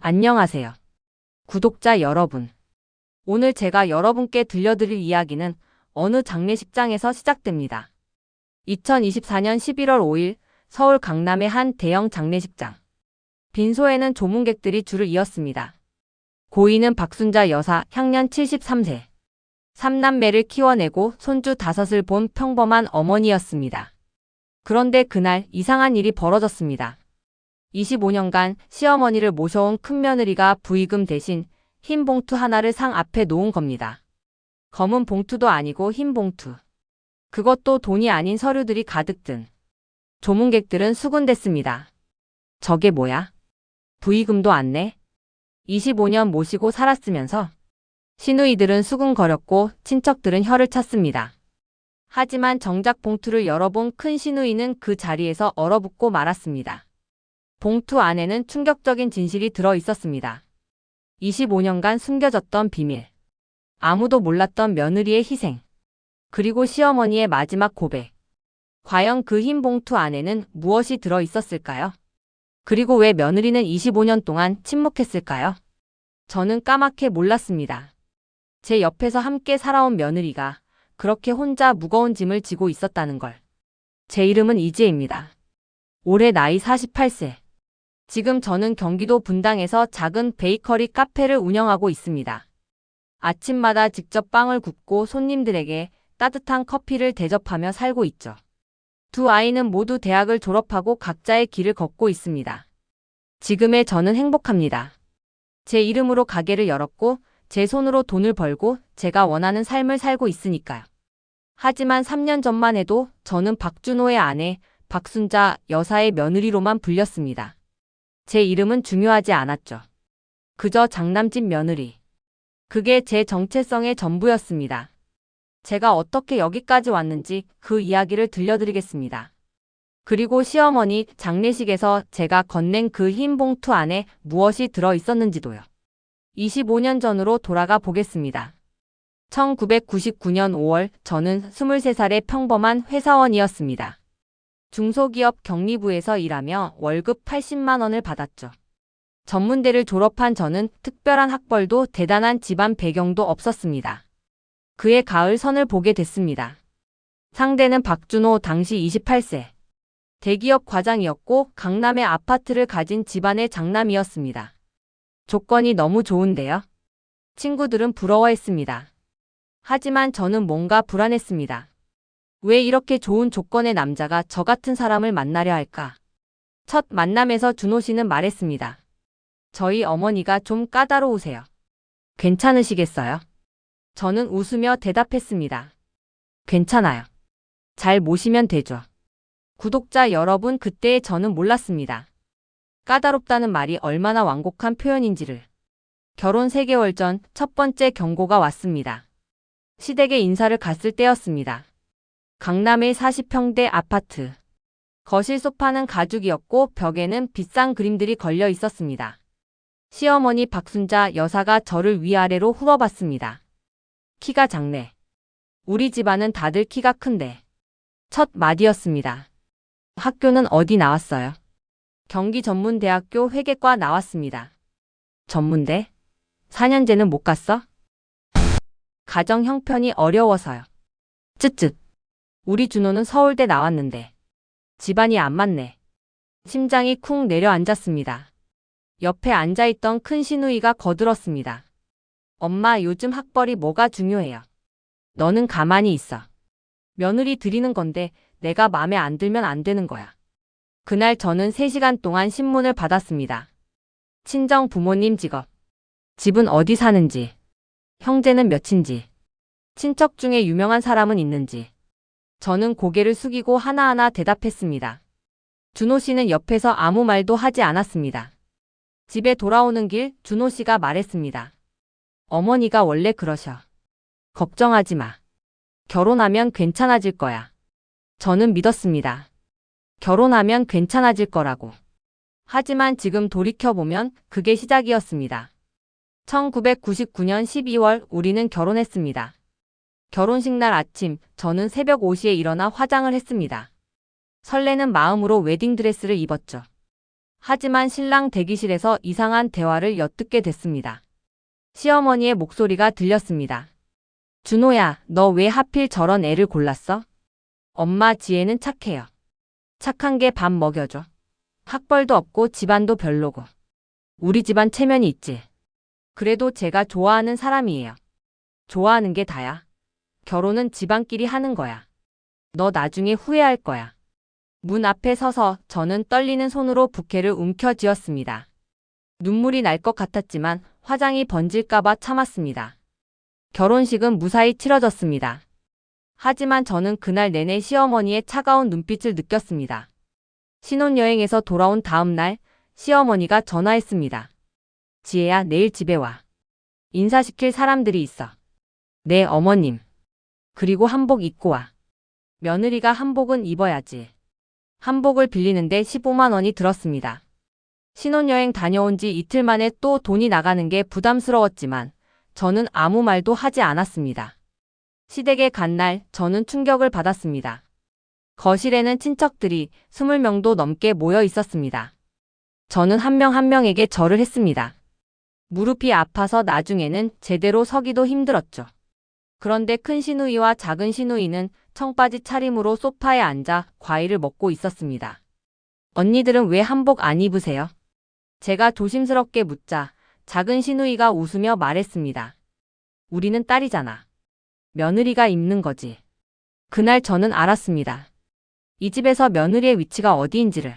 안녕하세요. 구독자 여러분. 오늘 제가 여러분께 들려드릴 이야기는 어느 장례식장에서 시작됩니다. 2024년 11월 5일 서울 강남의 한 대형 장례식장. 빈소에는 조문객들이 줄을 이었습니다. 고인은 박순자 여사 향년 73세. 3남매를 키워내고 손주 5을 본 평범한 어머니였습니다. 그런데 그날 이상한 일이 벌어졌습니다. 25년간 시어머니를 모셔온 큰며느리가 부의금 대신 흰 봉투 하나를 상 앞에 놓은 겁니다. 검은 봉투도 아니고 흰 봉투. 그것도 돈이 아닌 서류들이 가득 든. 조문객들은 수군댔습니다. 저게 뭐야? 부의금도 안 내? 25년 모시고 살았으면서? 시누이들은 수군거렸고 친척들은 혀를 찼습니다. 하지만 정작 봉투를 열어본 큰 시누이는 그 자리에서 얼어붙고 말았습니다. 봉투 안에는 충격적인 진실이 들어 있었습니다. 25년간 숨겨졌던 비밀. 아무도 몰랐던 며느리의 희생. 그리고 시어머니의 마지막 고백. 과연 그 흰 봉투 안에는 무엇이 들어 있었을까요? 그리고 왜 며느리는 25년 동안 침묵했을까요? 저는 까맣게 몰랐습니다. 제 옆에서 함께 살아온 며느리가 그렇게 혼자 무거운 짐을 지고 있었다는 걸. 제 이름은 이지혜입니다. 올해 나이 48세. 지금 저는 경기도 분당에서 작은 베이커리 카페를 운영하고 있습니다. 아침마다 직접 빵을 굽고 손님들에게 따뜻한 커피를 대접하며 살고 있죠. 두 아이는 모두 대학을 졸업하고 각자의 길을 걷고 있습니다. 지금의 저는 행복합니다. 제 이름으로 가게를 열었고 제 손으로 돈을 벌고 제가 원하는 삶을 살고 있으니까요. 하지만 3년 전만 해도 저는 박준호의 아내 박순자 여사의 며느리로만 불렸습니다. 제 이름은 중요하지 않았죠. 그저 장남집 며느리. 그게 제 정체성의 전부였습니다. 제가 어떻게 여기까지 왔는지 그 이야기를 들려드리겠습니다. 그리고 시어머니 장례식에서 제가 건넨 그 흰 봉투 안에 무엇이 들어 있었는지도요. 25년 전으로 돌아가 보겠습니다. 1999년 5월 저는 23살의 평범한 회사원이었습니다. 중소기업 경리부에서 일하며 월급 80만 원을 받았죠. 전문대를 졸업한 저는 특별한 학벌도 대단한 집안 배경도 없었습니다. 그의 가을 선을 보게 됐습니다. 상대는 박준호 당시 28세. 대기업 과장이었고 강남의 아파트를 가진 집안의 장남이었습니다. 조건이 너무 좋은데요. 친구들은 부러워했습니다. 하지만 저는 뭔가 불안했습니다. 왜 이렇게 좋은 조건의 남자가 저 같은 사람을 만나려 할까? 첫 만남에서 준호 씨는 말했습니다. 저희 어머니가 좀 까다로우세요. 괜찮으시겠어요? 저는 웃으며 대답했습니다. 괜찮아요. 잘 모시면 되죠. 구독자 여러분, 그때의 저는 몰랐습니다. 까다롭다는 말이 얼마나 완곡한 표현인지를. 결혼 3개월 전 첫 번째 경고가 왔습니다. 시댁에 인사를 갔을 때였습니다. 강남의 40평대 아파트. 거실 소파는 가죽이었고 벽에는 비싼 그림들이 걸려 있었습니다. 시어머니 박순자 여사가 저를 위아래로 훑어봤습니다. 키가 작네. 우리 집안은 다들 키가 큰데. 첫 마디였습니다. 학교는 어디 나왔어요? 경기전문대학교 회계과 나왔습니다. 전문대? 4년제는 못 갔어? 가정 형편이 어려워서요. 쯧쯧. 우리 준호는 서울대 나왔는데. 집안이 안 맞네. 심장이 쿵 내려앉았습니다. 옆에 앉아있던 큰 시누이가 거들었습니다. 엄마, 요즘 학벌이 뭐가 중요해요. 너는 가만히 있어. 며느리 드리는 건데 내가 맘에 안 들면 안 되는 거야. 그날 저는 3시간 동안 신문을 받았습니다. 친정 부모님 직업. 집은 어디 사는지. 형제는 몇인지. 친척 중에 유명한 사람은 있는지. 저는 고개를 숙이고 하나하나 대답했습니다. 준호 씨는 옆에서 아무 말도 하지 않았습니다. 집에 돌아오는 길 준호 씨가 말했습니다. 어머니가 원래 그러셔. 걱정하지 마. 결혼하면 괜찮아질 거야. 저는 믿었습니다. 결혼하면 괜찮아질 거라고. 하지만 지금 돌이켜보면 그게 시작이었습니다. 1999년 12월 우리는 결혼했습니다. 결혼식 날 아침 저는 새벽 5시에 일어나 화장을 했습니다. 설레는 마음으로 웨딩드레스를 입었죠. 하지만 신랑 대기실에서 이상한 대화를 엿듣게 됐습니다. 시어머니의 목소리가 들렸습니다. 준호야, 너 왜 하필 저런 애를 골랐어? 엄마 지혜는 착해요. 착한 게 밥 먹여줘. 학벌도 없고 집안도 별로고. 우리 집안 체면이 있지. 그래도 제가 좋아하는 사람이에요. 좋아하는 게 다야. 결혼은 집안끼리 하는 거야. 너 나중에 후회할 거야. 문 앞에 서서 저는 떨리는 손으로 부케를 움켜쥐었습니다. 눈물이 날 것 같았지만 화장이 번질까봐 참았습니다. 결혼식은 무사히 치러졌습니다. 하지만 저는 그날 내내 시어머니의 차가운 눈빛을 느꼈습니다. 신혼여행에서 돌아온 다음 날 시어머니가 전화했습니다. 지혜야, 내일 집에 와. 인사시킬 사람들이 있어. 네, 어머님. 그리고 한복 입고 와. 며느리가 한복은 입어야지. 한복을 빌리는데 15만 원이 들었습니다. 신혼여행 다녀온 지 이틀 만에 또 돈이 나가는 게 부담스러웠지만 저는 아무 말도 하지 않았습니다. 시댁에 간 날 저는 충격을 받았습니다. 거실에는 친척들이 20명도 넘게 모여 있었습니다. 저는 한 명 한 명에게 절을 했습니다. 무릎이 아파서 나중에는 제대로 서기도 힘들었죠. 그런데 큰 시누이와 작은 시누이는 청바지 차림으로 소파에 앉아 과일을 먹고 있었습니다. 언니들은 왜 한복 안 입으세요? 제가 조심스럽게 묻자 작은 시누이가 웃으며 말했습니다. 우리는 딸이잖아. 며느리가 입는 거지. 그날 저는 알았습니다. 이 집에서 며느리의 위치가 어디인지를.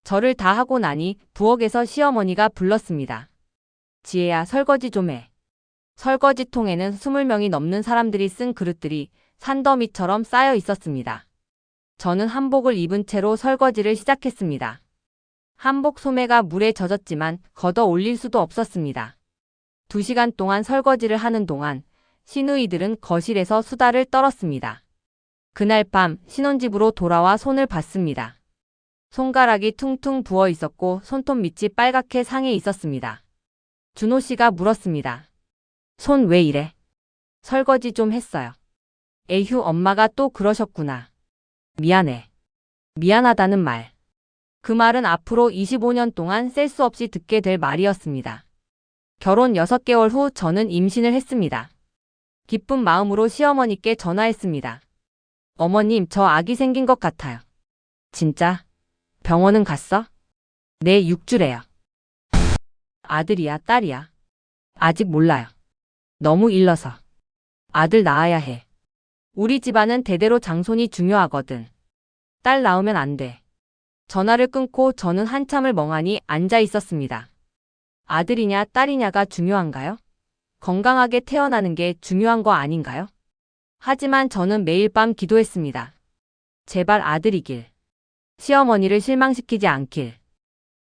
절을 다 하고 나니 부엌에서 시어머니가 불렀습니다. 지혜야, 설거지 좀 해. 설거지통에는 20명이 넘는 사람들이 쓴 그릇들이 산더미처럼 쌓여 있었습니다. 저는 한복을 입은 채로 설거지를 시작했습니다. 한복 소매가 물에 젖었지만 걷어 올릴 수도 없었습니다. 2시간 동안 설거지를 하는 동안 시누이들은 거실에서 수다를 떨었습니다. 그날 밤 신혼집으로 돌아와 손을 봤습니다. 손가락이 퉁퉁 부어 있었고 손톱 밑이 빨갛게 상해 있었습니다. 준호 씨가 물었습니다. 손 왜 이래? 설거지 좀 했어요. 에휴, 엄마가 또 그러셨구나. 미안해. 미안하다는 말. 그 말은 앞으로 25년 동안 셀 수 없이 듣게 될 말이었습니다. 결혼 6개월 후 저는 임신을 했습니다. 기쁜 마음으로 시어머니께 전화했습니다. 어머님, 저 아기 생긴 것 같아요. 진짜? 병원은 갔어? 네, 6주래요. 아들이야, 딸이야? 아직 몰라요. 너무 일러서. 아들 낳아야 해. 우리 집안은 대대로 장손이 중요하거든. 딸 낳으면 안 돼. 전화를 끊고 저는 한참을 멍하니 앉아 있었습니다. 아들이냐 딸이냐가 중요한가요? 건강하게 태어나는 게 중요한 거 아닌가요? 하지만 저는 매일 밤 기도했습니다. 제발 아들이길. 시어머니를 실망시키지 않길.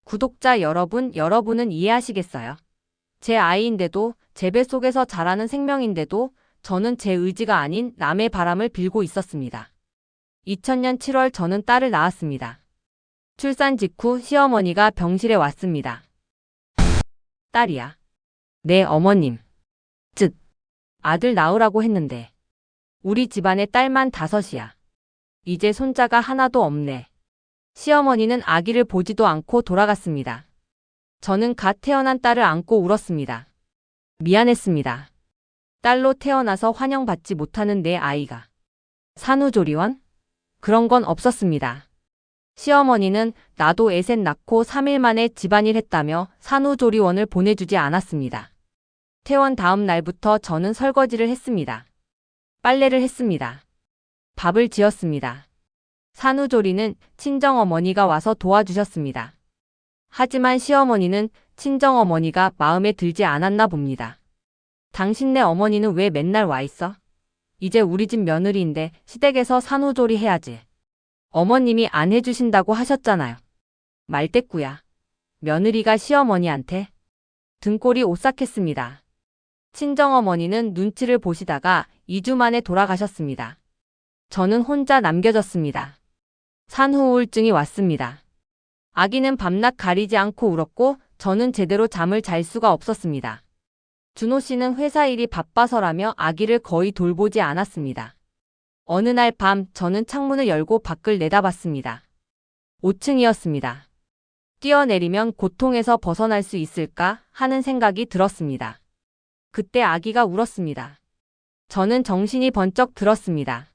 구독자 여러분, 여러분은 이해하시겠어요? 제 아이인데도 제 뱃속에서 자라는 생명인데도 저는 제 의지가 아닌 남의 바람을 빌고 있었습니다. 2000년 7월 저는 딸을 낳았습니다. 출산 직후 시어머니가 병실에 왔습니다. 딸이야. 네, 어머님. 쯧. 아들 낳으라고 했는데. 우리 집안에 딸만 5이야. 이제 손자가 하나도 없네. 시어머니는 아기를 보지도 않고 돌아갔습니다. 저는 갓 태어난 딸을 안고 울었습니다. 미안했습니다. 딸로 태어나서 환영받지 못하는 내 아이가. 산후조리원? 그런 건 없었습니다. 시어머니는 나도 애셋 낳고 3일 만에 집안일 했다며 산후조리원을 보내주지 않았습니다. 퇴원 다음 날부터 저는 설거지를 했습니다. 빨래를 했습니다. 밥을 지었습니다. 산후조리는 친정어머니가 와서 도와주셨습니다. 하지만 시어머니는 친정어머니가 마음에 들지 않았나 봅니다. 당신네 어머니는 왜 맨날 와 있어? 이제 우리 집 며느리인데 시댁에서 산후조리 해야지. 어머님이 안 해주신다고 하셨잖아요. 말대꾸야. 며느리가 시어머니한테. 등골이 오싹했습니다. 친정어머니는 눈치를 보시다가 2주 만에 돌아가셨습니다. 저는 혼자 남겨졌습니다. 산후우울증이 왔습니다. 아기는 밤낮 가리지 않고 울었고 저는 제대로 잠을 잘 수가 없었습니다. 준호 씨는 회사 일이 바빠서라며 아기를 거의 돌보지 않았습니다. 어느 날 밤 저는 창문을 열고 밖을 내다봤습니다. 5층이었습니다. 뛰어내리면 고통에서 벗어날 수 있을까 하는 생각이 들었습니다. 그때 아기가 울었습니다. 저는 정신이 번쩍 들었습니다.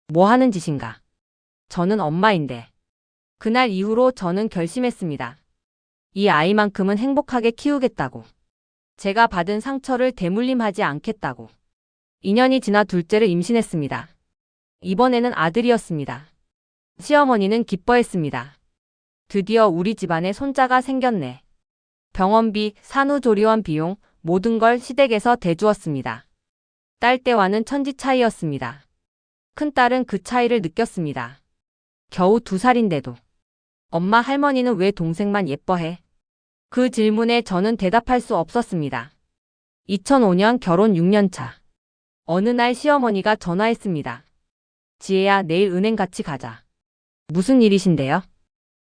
뭐 하는 짓인가? 저는 엄마인데. 그날 이후로 저는 결심했습니다. 이 아이만큼은 행복하게 키우겠다고. 제가 받은 상처를 대물림하지 않겠다고. 2년이 지나 둘째를 임신했습니다. 이번에는 아들이었습니다. 시어머니는 기뻐했습니다. 드디어 우리 집안에 손자가 생겼네. 병원비, 산후조리원 비용, 모든 걸 시댁에서 대주었습니다. 딸 때와는 천지 차이였습니다. 큰딸은 그 차이를 느꼈습니다. 겨우 2살인데도. 엄마 할머니는 왜 동생만 예뻐해? 그 질문에 저는 대답할 수 없었습니다. 2005년 결혼 6년 차. 어느 날 시어머니가 전화했습니다. 지혜야, 내일 은행 같이 가자. 무슨 일이신데요?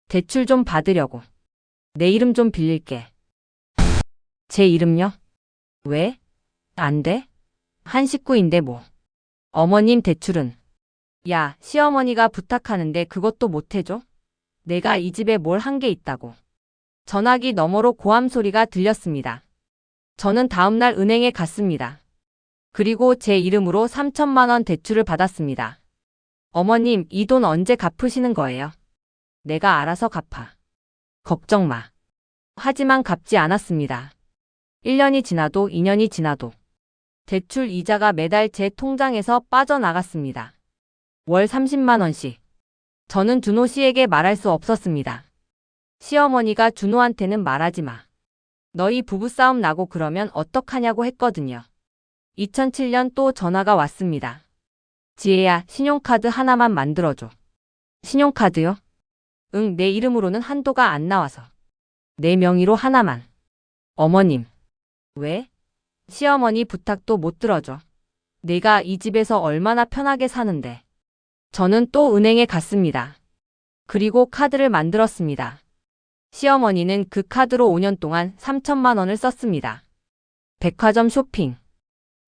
대출 좀 받으려고. 내 이름 좀 빌릴게. 제 이름요? 왜? 안 돼? 한 식구인데 뭐. 어머님 대출은. 야, 시어머니가 부탁하는데 그것도 못 해줘? 내가 이 집에 뭘 한 게 있다고. 전화기 너머로 고함 소리가 들렸습니다. 저는 다음날 은행에 갔습니다. 그리고 제 이름으로 3천만 원 대출을 받았습니다. 어머님, 이 돈 언제 갚으시는 거예요? 내가 알아서 갚아. 걱정 마. 하지만 갚지 않았습니다. 1년이 지나도 2년이 지나도 대출 이자가 매달 제 통장에서 빠져나갔습니다. 월 30만 원씩. 저는 준호 씨에게 말할 수 없었습니다. 시어머니가 준호한테는 말하지 마. 너희 부부싸움 나고 그러면 어떡하냐고 했거든요. 2007년 또 전화가 왔습니다. 지혜야, 신용카드 하나만 만들어줘. 신용카드요? 응, 내 이름으로는 한도가 안 나와서. 내 명의로 하나만. 어머님. 왜? 시어머니 부탁도 못 들어줘. 내가 이 집에서 얼마나 편하게 사는데. 저는 또 은행에 갔습니다. 그리고 카드를 만들었습니다. 시어머니는 그 카드로 5년 동안 3천만 원을 썼습니다. 백화점 쇼핑,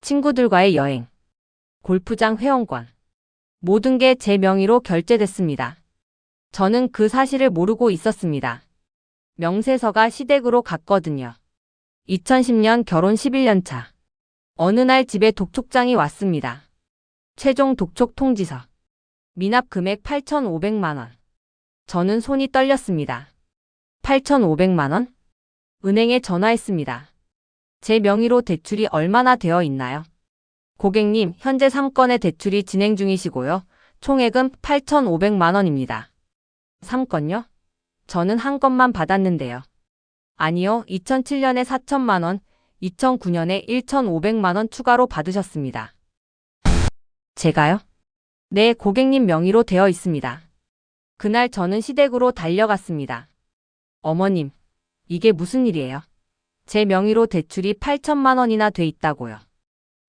친구들과의 여행, 골프장 회원권. 모든 게 제 명의로 결제됐습니다. 저는 그 사실을 모르고 있었습니다. 명세서가 시댁으로 갔거든요. 2010년 결혼 11년 차. 어느 날 집에 독촉장이 왔습니다. 최종 독촉 통지서. 미납 금액 8,500만 원. 저는 손이 떨렸습니다. 8,500만 원? 은행에 전화했습니다. 제 명의로 대출이 얼마나 되어 있나요? 고객님, 현재 3건의 대출이 진행 중이시고요. 총액은 8,500만 원입니다. 3건요? 저는 한 건만 받았는데요. 아니요, 2007년에 4천만 원, 2009년에 1,500만 원 추가로 받으셨습니다. 제가요? 네, 고객님 명의로 되어 있습니다. 그날 저는 시댁으로 달려갔습니다. 어머님, 이게 무슨 일이에요? 제 명의로 대출이 8천만 원이나 돼 있다고요.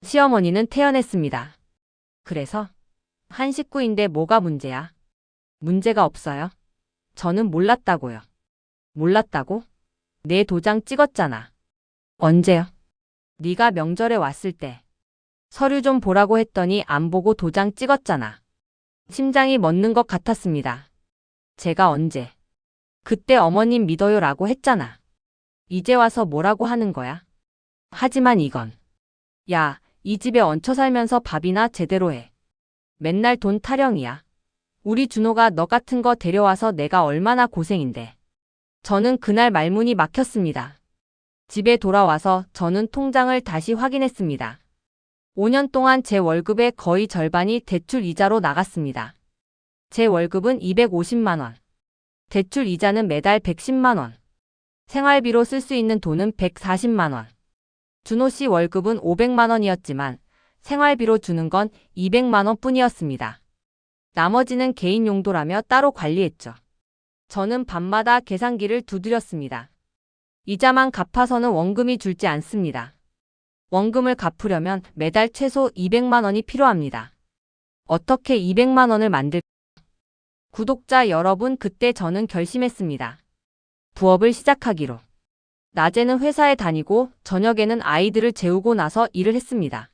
시어머니는 태연했습니다. 그래서? 한 식구인데 뭐가 문제야? 문제가 없어요. 저는 몰랐다고요. 몰랐다고? 내 도장 찍었잖아. 언제요? 네가 명절에 왔을 때. 서류 좀 보라고 했더니 안 보고 도장 찍었잖아. 심장이 멎는 것 같았습니다. 제가 언제? 그때 어머님 믿어요 라고 했잖아. 이제 와서 뭐라고 하는 거야? 하지만 이건. 야, 이 집에 얹혀 살면서 밥이나 제대로 해. 맨날 돈 타령이야. 우리 준호가 너 같은 거 데려와서 내가 얼마나 고생인데. 저는 그날 말문이 막혔습니다. 집에 돌아와서 저는 통장을 다시 확인했습니다. 5년 동안 제 월급의 거의 절반이 대출 이자로 나갔습니다. 제 월급은 250만 원. 대출 이자는 매달 110만 원. 생활비로 쓸 수 있는 돈은 140만 원. 준호 씨 월급은 500만 원이었지만 생활비로 주는 건 200만 원 뿐이었습니다. 나머지는 개인 용도라며 따로 관리했죠. 저는 밤마다 계산기를 두드렸습니다. 이자만 갚아서는 원금이 줄지 않습니다. 원금을 갚으려면 매달 최소 200만 원이 필요합니다. 어떻게 200만 원을 만들까요? 구독자 여러분, 그때 저는 결심했습니다. 부업을 시작하기로. 낮에는 회사에 다니고 저녁에는 아이들을 재우고 나서 일을 했습니다.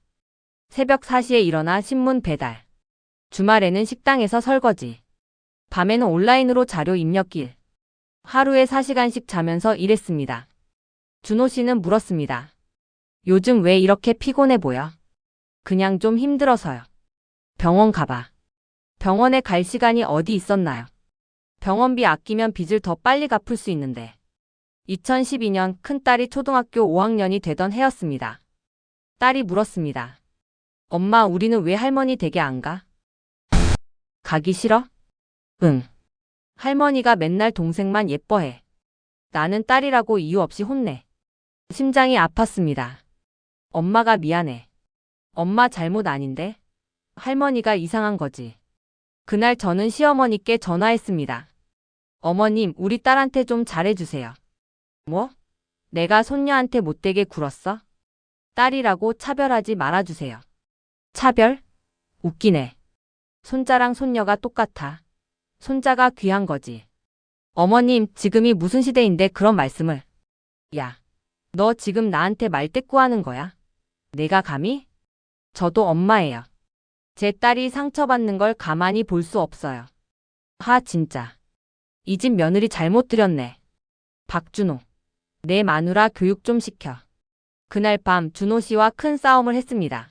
새벽 4시에 일어나 신문 배달. 주말에는 식당에서 설거지. 밤에는 온라인으로 자료 입력 일. 하루에 4시간씩 자면서 일했습니다. 준호 씨는 물었습니다. 요즘 왜 이렇게 피곤해 보여? 그냥 좀 힘들어서요. 병원 가봐. 병원에 갈 시간이 어디 있었나요? 병원비 아끼면 빚을 더 빨리 갚을 수 있는데. 2012년 큰딸이 초등학교 5학년이 되던 해였습니다. 딸이 물었습니다. 엄마, 우리는 왜 할머니 댁에 안 가? 가기 싫어? 응. 할머니가 맨날 동생만 예뻐해. 나는 딸이라고 이유 없이 혼내. 심장이 아팠습니다. 엄마가 미안해. 엄마 잘못 아닌데? 할머니가 이상한 거지. 그날 저는 시어머니께 전화했습니다. 어머님, 우리 딸한테 좀 잘해주세요. 뭐? 내가 손녀한테 못되게 굴었어? 딸이라고 차별하지 말아주세요. 차별? 웃기네. 손자랑 손녀가 똑같아. 손자가 귀한 거지. 어머님, 지금이 무슨 시대인데 그런 말씀을. 야, 너 지금 나한테 말대꾸하는 거야? 내가 감히? 저도 엄마예요. 제 딸이 상처받는 걸 가만히 볼 수 없어요. 하, 진짜. 이 집 며느리 잘못 들였네. 박준호. 내 마누라 교육 좀 시켜. 그날 밤 준호 씨와 큰 싸움을 했습니다.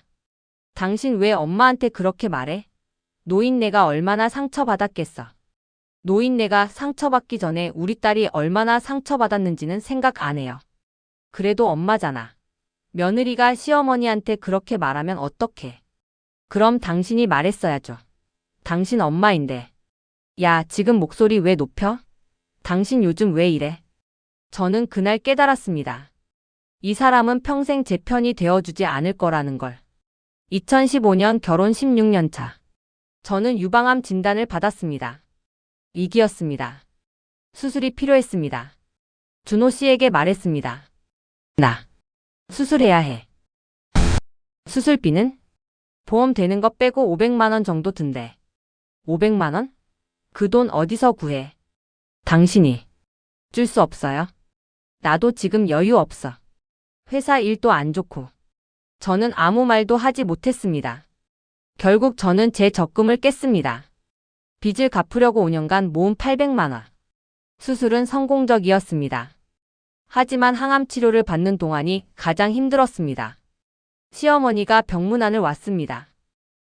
당신 왜 엄마한테 그렇게 말해? 노인네가 얼마나 상처받았겠어. 노인네가 상처받기 전에 우리 딸이 얼마나 상처받았는지는 생각 안 해요. 그래도 엄마잖아. 며느리가 시어머니한테 그렇게 말하면 어떡해. 그럼 당신이 말했어야죠. 당신 엄마인데. 야, 지금 목소리 왜 높여? 당신 요즘 왜 이래? 저는 그날 깨달았습니다. 이 사람은 평생 제 편이 되어주지 않을 거라는 걸. 2015년 결혼 16년 차. 저는 유방암 진단을 받았습니다. 위기였습니다. 수술이 필요했습니다. 준호 씨에게 말했습니다. 나 수술해야 해. 수술비는? 보험 되는 거 빼고 500만 원 정도 든대. 500만 원? 그 돈 어디서 구해? 당신이 줄 수 없어요? 나도 지금 여유 없어. 회사 일도 안 좋고. 저는 아무 말도 하지 못했습니다. 결국 저는 제 적금을 깼습니다. 빚을 갚으려고 5년간 모은 800만 원. 수술은 성공적이었습니다. 하지만 항암 치료를 받는 동안이 가장 힘들었습니다. 시어머니가 병문안을 왔습니다.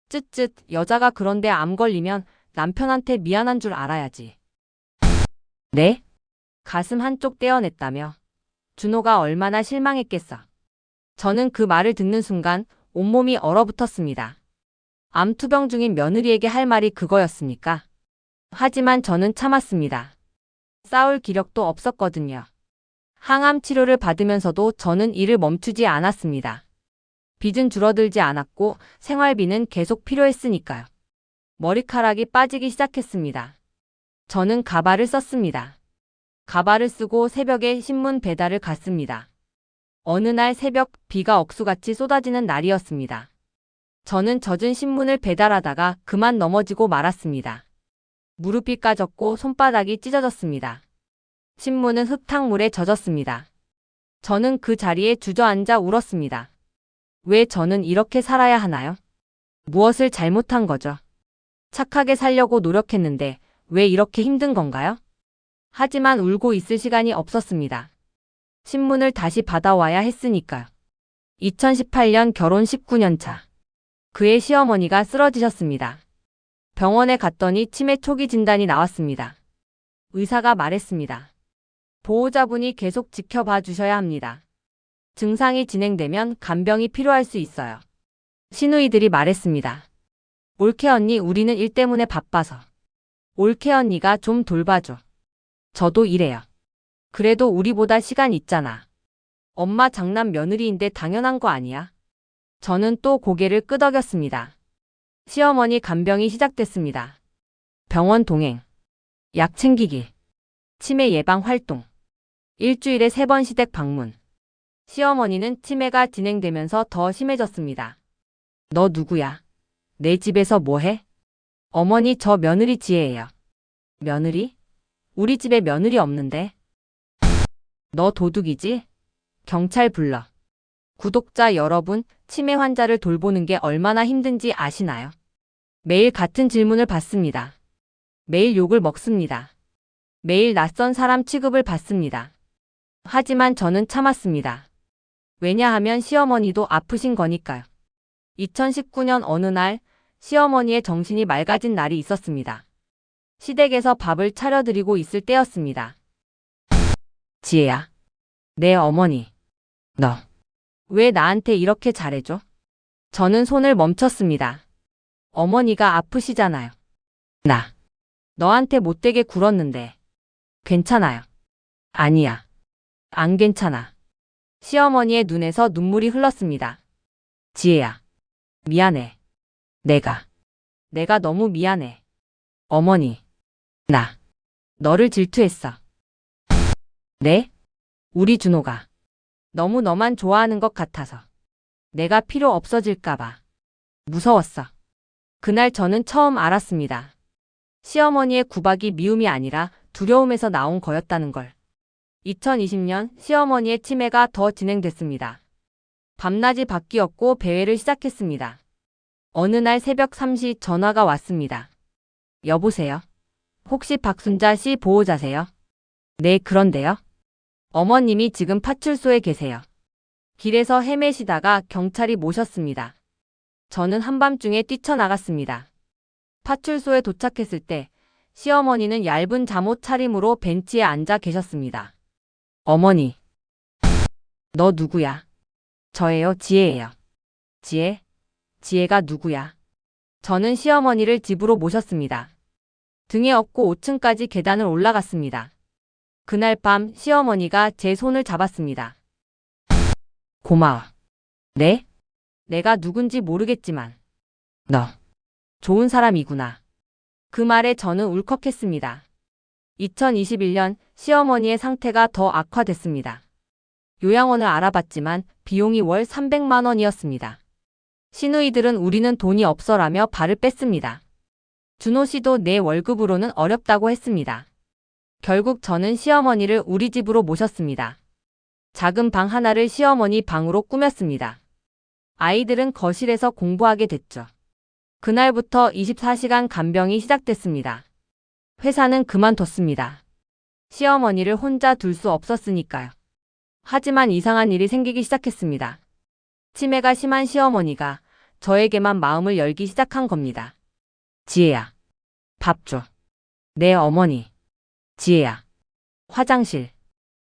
쯧쯧, 여자가 그런데 암 걸리면 남편한테 미안한 줄 알아야지. 네? 가슴 한쪽 떼어냈다며. 준호가 얼마나 실망했겠어. 저는 그 말을 듣는 순간 온몸이 얼어붙었습니다. 암 투병 중인 며느리에게 할 말이 그거였습니까? 하지만 저는 참았습니다. 싸울 기력도 없었거든요. 항암 치료를 받으면서도 저는 일을 멈추지 않았습니다. 빚은 줄어들지 않았고 생활비는 계속 필요했으니까요. 머리카락이 빠지기 시작했습니다. 저는 가발을 썼습니다. 가발을 쓰고 새벽에 신문 배달을 갔습니다. 어느 날 새벽 비가 억수같이 쏟아지는 날이었습니다. 저는 젖은 신문을 배달하다가 그만 넘어지고 말았습니다. 무릎이 까졌고 손바닥이 찢어졌습니다. 신문은 흙탕물에 젖었습니다. 저는 그 자리에 주저앉아 울었습니다. 왜 저는 이렇게 살아야 하나요? 무엇을 잘못한 거죠? 착하게 살려고 노력했는데 왜 이렇게 힘든 건가요? 하지만 울고 있을 시간이 없었습니다. 신문을 다시 받아와야 했으니까요. 2018년 결혼 19년 차. 그의 시어머니가 쓰러지셨습니다. 병원에 갔더니 치매 초기 진단이 나왔습니다. 의사가 말했습니다. 보호자분이 계속 지켜봐 주셔야 합니다. 증상이 진행되면 간병이 필요할 수 있어요. 시누이들이 말했습니다. 올케 언니, 우리는 일 때문에 바빠서. 올케 언니가 좀 돌봐줘. 저도 이래요. 그래도 우리보다 시간 있잖아. 엄마 장남 며느리인데 당연한 거 아니야? 저는 또 고개를 끄덕였습니다. 시어머니 간병이 시작됐습니다. 병원 동행, 약 챙기기, 치매 예방 활동, 일주일에 3번 시댁 방문. 시어머니는 치매가 진행되면서 더 심해졌습니다. 너 누구야? 내 집에서 뭐 해? 어머니, 저 며느리 지혜예요. 며느리? 우리 집에 며느리 없는데. 너 도둑이지? 경찰 불러. 구독자 여러분, 치매 환자를 돌보는 게 얼마나 힘든지 아시나요? 매일 같은 질문을 받습니다. 매일 욕을 먹습니다. 매일 낯선 사람 취급을 받습니다. 하지만 저는 참았습니다. 왜냐하면 시어머니도 아프신 거니까요. 2019년 어느 날 시어머니의 정신이 맑아진 날이 있었습니다. 시댁에서 밥을 차려드리고 있을 때였습니다. 지혜야, 내 어머니. 너 왜 나한테 이렇게 잘해줘? 저는 손을 멈췄습니다. 어머니가 아프시잖아요. 나 너한테 못되게 굴었는데 괜찮아요. 아니야. 안 괜찮아. 시어머니의 눈에서 눈물이 흘렀습니다. 지혜야, 미안해. 내가 너무 미안해. 어머니, 나 너를 질투했어. 네? 우리 준호가 너무 너만 좋아하는 것 같아서 내가 필요 없어질까봐 무서웠어. 그날 저는 처음 알았습니다. 시어머니의 구박이 미움이 아니라 두려움에서 나온 거였다는 걸. 2020년 시어머니의 치매가 더 진행됐습니다. 밤낮이 바뀌었고 배회를 시작했습니다. 어느 날 새벽 3시 전화가 왔습니다. 여보세요? 혹시 박순자 씨 보호자세요? 네, 그런데요. 어머님이 지금 파출소에 계세요. 길에서 헤매시다가 경찰이 모셨습니다. 저는 한밤중에 뛰쳐나갔습니다. 파출소에 도착했을 때 시어머니는 얇은 잠옷 차림으로 벤치에 앉아 계셨습니다. 어머니, 너 누구야? 저예요, 지혜예요. 지혜? 지혜가 누구야? 저는 시어머니를 집으로 모셨습니다. 등에 업고 5층까지 계단을 올라갔습니다. 그날 밤 시어머니가 제 손을 잡았습니다. 고마워. 네? 내가 누군지 모르겠지만 너 좋은 사람이구나. 그 말에 저는 울컥했습니다. 2021년 시어머니의 상태가 더 악화됐습니다. 요양원을 알아봤지만 비용이 월 300만 원이었습니다. 시누이들은 우리는 돈이 없어라며 발을 뺐습니다. 준호 씨도 내 월급으로는 어렵다고 했습니다. 결국 저는 시어머니를 우리 집으로 모셨습니다. 작은 방 하나를 시어머니 방으로 꾸몄습니다. 아이들은 거실에서 공부하게 됐죠. 그날부터 24시간 간병이 시작됐습니다. 회사는 그만뒀습니다. 시어머니를 혼자 둘 수 없었으니까요. 하지만 이상한 일이 생기기 시작했습니다. 치매가 심한 시어머니가 저에게만 마음을 열기 시작한 겁니다. 지혜야, 밥 줘. 네, 어머니. 지혜야, 화장실.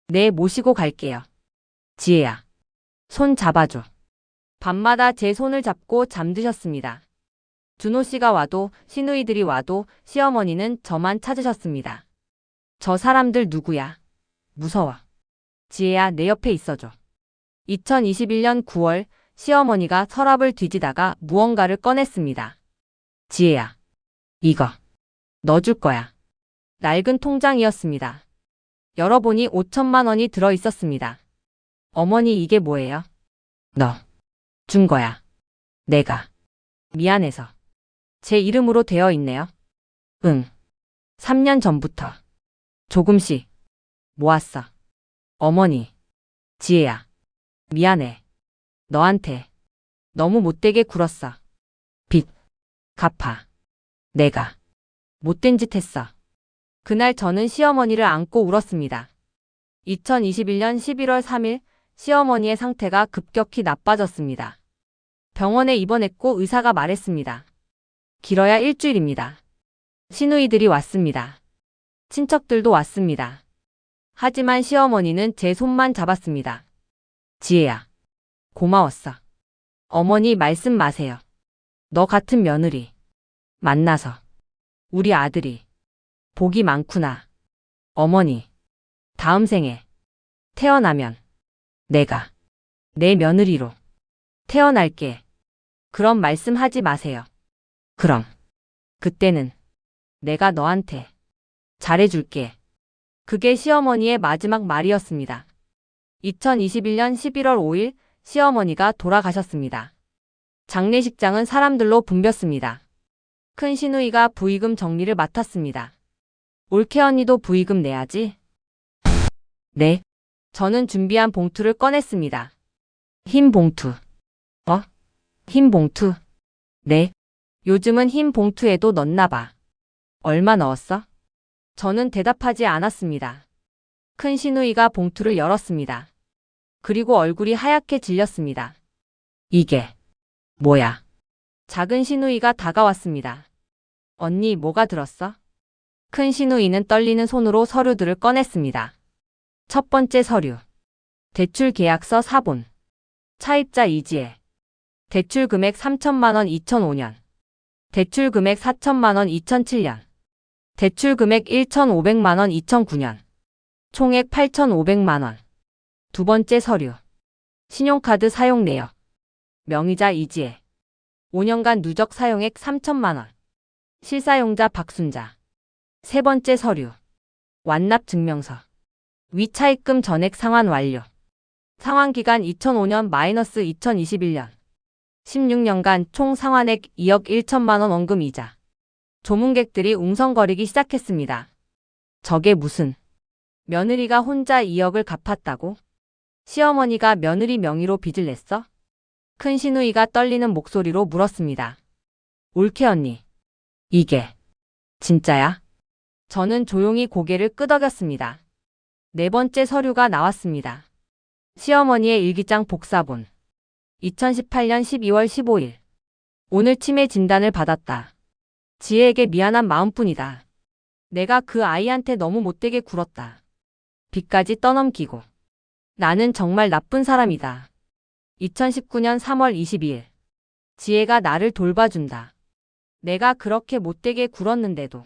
네, 모시고 갈게요. 지혜야, 손 잡아줘. 밤마다 제 손을 잡고 잠드셨습니다. 준호 씨가 와도 시누이들이 와도 시어머니는 저만 찾으셨습니다. 저 사람들 누구야? 무서워. 지혜야, 내 옆에 있어줘. 2021년 9월 시어머니가 서랍을 뒤지다가 무언가를 꺼냈습니다. 지혜야, 이거 넣어줄 거야. 낡은 통장이었습니다. 열어보니 5천만 원이 들어 있었습니다. 어머니, 이게 뭐예요? 너 준 거야. 내가 미안해서. 제 이름으로 되어 있네요. 응. 3년 전부터 조금씩 모았어. 어머니, 지혜야, 미안해. 너한테 너무 못되게 굴었어. 빚 갚아. 내가 못된 짓 했어. 그날 저는 시어머니를 안고 울었습니다. 2021년 11월 3일 시어머니의 상태가 급격히 나빠졌습니다. 병원에 입원했고 의사가 말했습니다. 길어야 일주일입니다. 시누이들이 왔습니다. 친척들도 왔습니다. 하지만 시어머니는 제 손만 잡았습니다. 지혜야, 고마웠어. 어머니, 말씀 마세요. 너 같은 며느리 만나서 우리 아들이 복이 많구나. 어머니, 다음 생에 태어나면 내가 내 며느리로 태어날게. 그런 말씀 하지 마세요. 그럼 그때는 내가 너한테 잘해줄게. 그게 시어머니의 마지막 말이었습니다. 2021년 11월 5일 시어머니가 돌아가셨습니다. 장례식장은 사람들로 붐볐습니다. 큰 시누이가 부의금 정리를 맡았습니다. 올케 언니도 부의금 내야지. 네. 저는 준비한 봉투를 꺼냈습니다. 흰 봉투. 흰 봉투? 네. 요즘은 흰 봉투에도 넣나 봐. 얼마 넣었어? 저는 대답하지 않았습니다. 큰 시누이가 봉투를 열었습니다. 그리고 얼굴이 하얗게 질렸습니다. 이게 뭐야? 작은 시누이가 다가왔습니다. 언니, 뭐가 들었어? 큰 시누이는 떨리는 손으로 서류들을 꺼냈습니다. 첫 번째 서류. 대출 계약서 사본. 차입자 이지혜. 대출 금액 3천만 원 2005년. 대출 금액 4천만 원 2007년. 대출 금액 1,500만 원 2009년. 총액 8,500만 원. 두 번째 서류. 신용카드 사용 내역. 명의자 이지혜. 5년간 누적 사용액 3천만 원. 실사용자 박순자. 세 번째 서류. 완납 증명서. 위차입금 전액 상환 완료. 상환기간 2005년-2021년. 16년간 총 상환액 2억 1천만 원 원금 이자. 조문객들이 웅성거리기 시작했습니다. 저게 무슨. 며느리가 혼자 2억을 갚았다고? 시어머니가 며느리 명의로 빚을 냈어? 큰 시누이가 떨리는 목소리로 물었습니다. 올케 언니. 이게 진짜야? 저는 조용히 고개를 끄덕였습니다. 네 번째 서류가 나왔습니다. 시어머니의 일기장 복사본. 2018년 12월 15일. 오늘 치매 진단을 받았다. 지혜에게 미안한 마음뿐이다. 내가 그 아이한테 너무 못되게 굴었다. 빚까지 떠넘기고. 나는 정말 나쁜 사람이다. 2019년 3월 22일. 지혜가 나를 돌봐준다. 내가 그렇게 못되게 굴었는데도.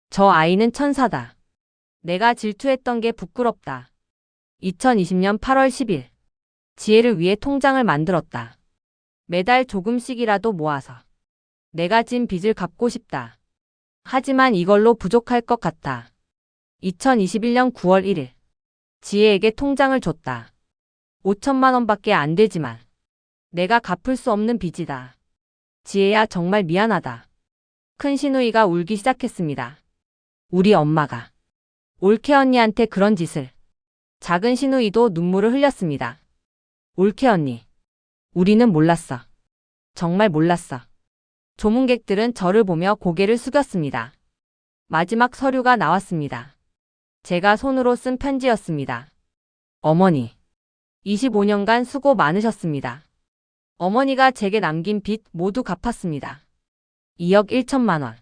저 아이는 천사다. 내가 질투했던 게 부끄럽다. 2020년 8월 10일. 지혜를 위해 통장을 만들었다. 매달 조금씩이라도 모아서. 내가 진 빚을 갚고 싶다. 하지만 이걸로 부족할 것 같다. 2021년 9월 1일. 지혜에게 통장을 줬다. 5천만 원밖에 안 되지만 내가 갚을 수 없는 빚이다. 지혜야, 정말 미안하다. 큰 시누이가 울기 시작했습니다. 우리 엄마가 올케 언니한테 그런 짓을. 작은 시누이도 눈물을 흘렸습니다. 올케 언니. 우리는 몰랐어. 정말 몰랐어. 조문객들은 저를 보며 고개를 숙였습니다. 마지막 서류가 나왔습니다. 제가 손으로 쓴 편지였습니다. 어머니. 25년간 수고 많으셨습니다. 어머니가 제게 남긴 빚 모두 갚았습니다. 2억 1천만 원.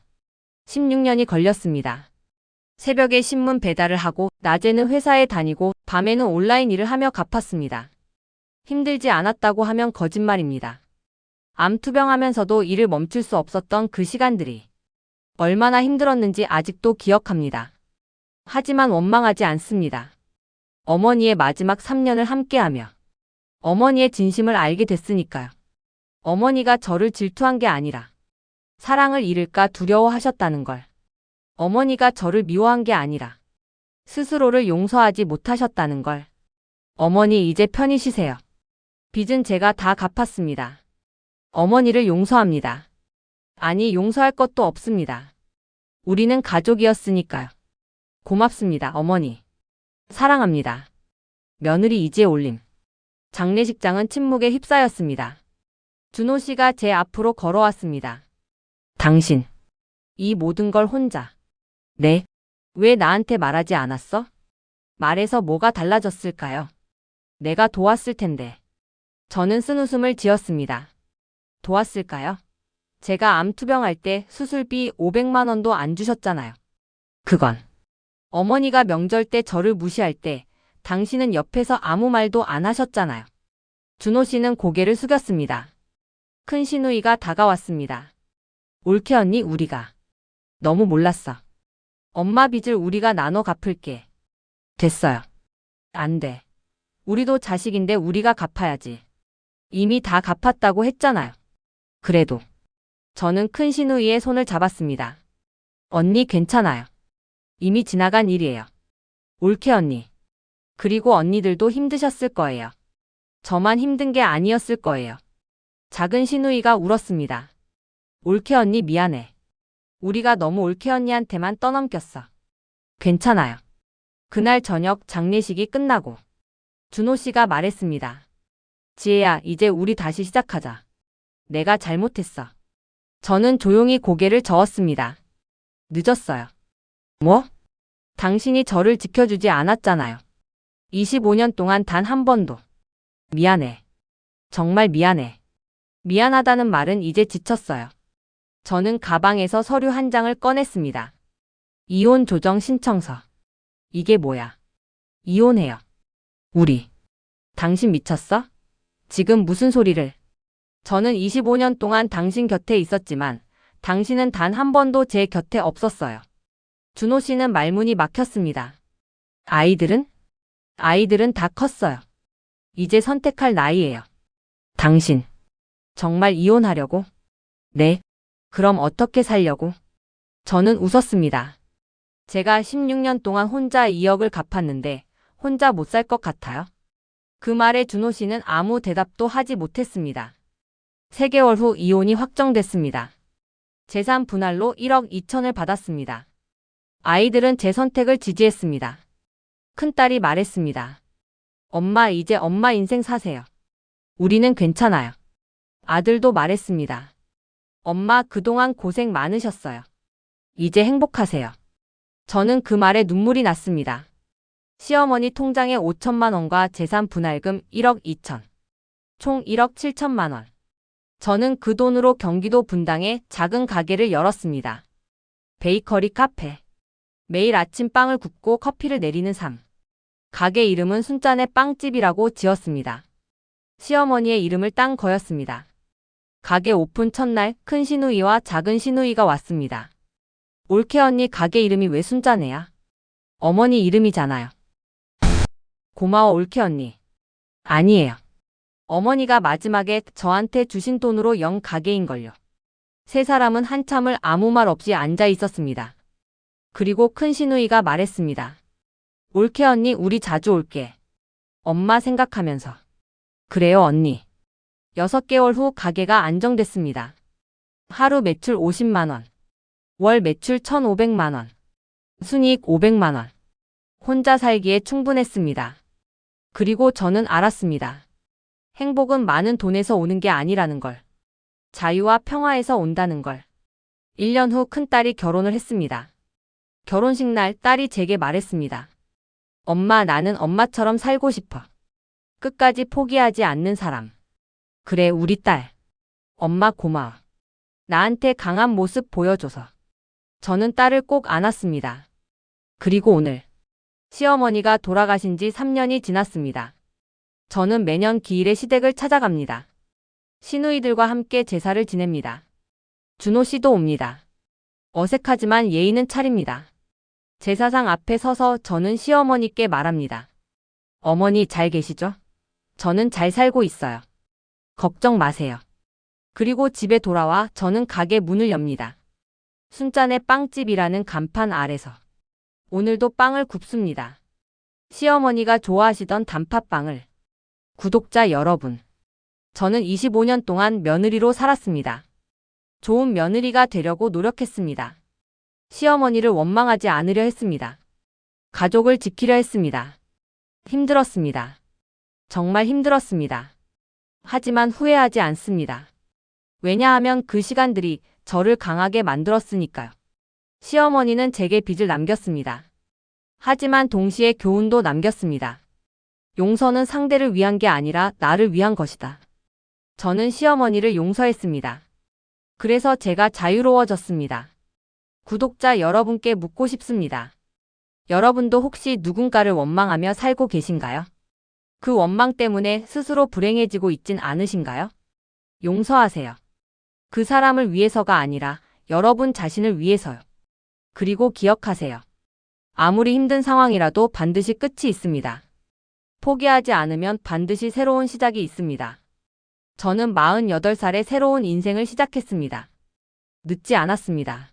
16년이 걸렸습니다. 새벽에 신문 배달을 하고 낮에는 회사에 다니고 밤에는 온라인 일을 하며 갚았습니다. 힘들지 않았다고 하면 거짓말입니다. 암투병하면서도 일을 멈출 수 없었던 그 시간들이 얼마나 힘들었는지 아직도 기억합니다. 하지만 원망하지 않습니다. 어머니의 마지막 3년을 함께하며 어머니의 진심을 알게 됐으니까요. 어머니가 저를 질투한 게 아니라 사랑을 잃을까 두려워하셨다는 걸. 어머니가 저를 미워한 게 아니라 스스로를 용서하지 못하셨다는 걸. 어머니, 이제 편히 쉬세요. 빚은 제가 다 갚았습니다. 어머니를 용서합니다. 아니, 용서할 것도 없습니다. 우리는 가족이었으니까요. 고맙습니다, 어머니. 사랑합니다. 며느리 이지혜 올림. 장례식장은 침묵에 휩싸였습니다. 준호 씨가 제 앞으로 걸어왔습니다. 당신, 이 모든 걸 혼자. 네? 왜 나한테 말하지 않았어? 말해서 뭐가 달라졌을까요? 내가 도왔을 텐데. 저는 쓴웃음을 지었습니다. 도왔을까요? 제가 암투병할 때 수술비 500만 원도 안 주셨잖아요. 그건 어머니가 명절 때 저를 무시할 때 당신은 옆에서 아무 말도 안 하셨잖아요. 준호 씨는 고개를 숙였습니다. 큰 시누이가 다가왔습니다. 올케 언니, 우리가 너무 몰랐어. 엄마 빚을 우리가 나눠 갚을게. 됐어요. 안 돼. 우리도 자식인데 우리가 갚아야지. 이미 다 갚았다고 했잖아요. 그래도. 저는 큰 시누이의 손을 잡았습니다. 언니, 괜찮아요. 이미 지나간 일이에요. 올케 언니. 그리고 언니들도 힘드셨을 거예요. 저만 힘든 게 아니었을 거예요. 작은 시누이가 울었습니다. 올케 언니, 미안해. 우리가 너무 올케 언니한테만 떠넘겼어. 괜찮아요. 그날 저녁 장례식이 끝나고 준호 씨가 말했습니다. 지혜야, 이제 우리 다시 시작하자. 내가 잘못했어. 저는 조용히 고개를 저었습니다. 늦었어요. 뭐? 당신이 저를 지켜주지 않았잖아요. 25년 동안 단 한 번도. 미안해. 정말 미안해. 미안하다는 말은 이제 지쳤어요. 저는 가방에서 서류 한 장을 꺼냈습니다. 이혼 조정 신청서. 이게 뭐야? 이혼해요. 우리. 당신 미쳤어? 지금 무슨 소리를? 저는 25년 동안 당신 곁에 있었지만 당신은 단 한 번도 제 곁에 없었어요. 준호 씨는 말문이 막혔습니다. 아이들은? 아이들은 다 컸어요. 이제 선택할 나이예요. 당신. 정말 이혼하려고? 네. 그럼 어떻게 살려고? 저는 웃었습니다. 제가 16년 동안 혼자 2억을 갚았는데 혼자 못 살 것 같아요? 그 말에 준호 씨는 아무 대답도 하지 못했습니다. 3개월 후 이혼이 확정됐습니다. 재산 분할로 1억 2천을 받았습니다. 아이들은 제 선택을 지지했습니다. 큰딸이 말했습니다. 엄마, 이제 엄마 인생 사세요. 우리는 괜찮아요. 아들도 말했습니다. 엄마, 그동안 고생 많으셨어요. 이제 행복하세요. 저는 그 말에 눈물이 났습니다. 시어머니 통장에 5천만 원과 재산 분할금 1억 2천. 총 1억 7천만 원. 저는 그 돈으로 경기도 분당에 작은 가게를 열었습니다. 베이커리 카페. 매일 아침 빵을 굽고 커피를 내리는 삶. 가게 이름은 순짠의 빵집이라고 지었습니다. 시어머니의 이름을 딴 거였습니다. 가게 오픈 첫날 큰 시누이와 작은 시누이가 왔습니다. 올케 언니, 가게 이름이 왜 순짠해야? 어머니 이름이잖아요. 고마워 올케 언니. 아니에요. 어머니가 마지막에 저한테 주신 돈으로 영 가게인걸요. 세 사람은 한참을 아무 말 없이 앉아 있었습니다. 그리고 큰 시누이가 말했습니다. 올케 언니, 우리 자주 올게. 엄마 생각하면서. 그래요 언니. 6개월 후 가게가 안정됐습니다. 하루 매출 50만 원. 월 매출 1,500만 원. 순이익 500만 원. 혼자 살기에 충분했습니다. 그리고 저는 알았습니다. 행복은 많은 돈에서 오는 게 아니라는 걸. 자유와 평화에서 온다는 걸. 1년 후 큰딸이 결혼을 했습니다. 결혼식 날 딸이 제게 말했습니다. 엄마, 나는 엄마처럼 살고 싶어. 끝까지 포기하지 않는 사람. 그래, 우리 딸. 엄마 고마워. 나한테 강한 모습 보여줘서. 저는 딸을 꼭 안았습니다. 그리고 오늘. 시어머니가 돌아가신 지 3년이 지났습니다. 저는 매년 기일의 시댁을 찾아갑니다. 시누이들과 함께 제사를 지냅니다. 준호 씨도 옵니다. 어색하지만 예의는 차립니다. 제사상 앞에 서서 저는 시어머니께 말합니다. 어머니 잘 계시죠? 저는 잘 살고 있어요. 걱정 마세요. 그리고 집에 돌아와 저는 가게 문을 엽니다. 순짠의 빵집이라는 간판 아래서. 오늘도 빵을 굽습니다. 시어머니가 좋아하시던 단팥빵을. 구독자 여러분. 저는 25년 동안 며느리로 살았습니다. 좋은 며느리가 되려고 노력했습니다. 시어머니를 원망하지 않으려 했습니다. 가족을 지키려 했습니다. 힘들었습니다. 정말 힘들었습니다. 하지만 후회하지 않습니다. 왜냐하면 그 시간들이 저를 강하게 만들었으니까요. 시어머니는 제게 빚을 남겼습니다. 하지만 동시에 교훈도 남겼습니다. 용서는 상대를 위한 게 아니라 나를 위한 것이다. 저는 시어머니를 용서했습니다. 그래서 제가 자유로워졌습니다. 구독자 여러분께 묻고 싶습니다. 여러분도 혹시 누군가를 원망하며 살고 계신가요? 그 원망 때문에 스스로 불행해지고 있진 않으신가요? 용서하세요. 그 사람을 위해서가 아니라 여러분 자신을 위해서요. 그리고 기억하세요. 아무리 힘든 상황이라도 반드시 끝이 있습니다. 포기하지 않으면 반드시 새로운 시작이 있습니다. 저는 48살에 새로운 인생을 시작했습니다. 늦지 않았습니다.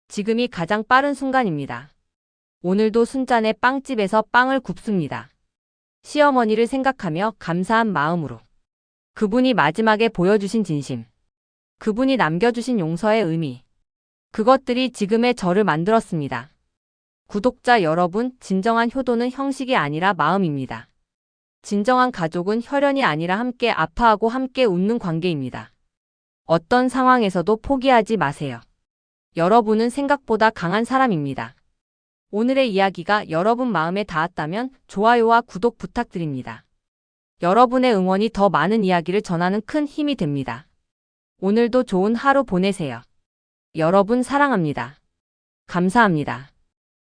지금이 가장 빠른 순간입니다. 오늘도 순짠의 빵집에서 빵을 굽습니다. 시어머니를 생각하며 감사한 마음으로. 그분이 마지막에 보여주신 진심. 그분이 남겨주신 용서의 의미. 그것들이 지금의 저를 만들었습니다. 구독자 여러분, 진정한 효도는 형식이 아니라 마음입니다. 진정한 가족은 혈연이 아니라 함께 아파하고 함께 웃는 관계입니다. 어떤 상황에서도 포기하지 마세요. 여러분은 생각보다 강한 사람입니다. 오늘의 이야기가 여러분 마음에 닿았다면 좋아요와 구독 부탁드립니다. 여러분의 응원이 더 많은 이야기를 전하는 큰 힘이 됩니다. 오늘도 좋은 하루 보내세요. 여러분 사랑합니다. 감사합니다.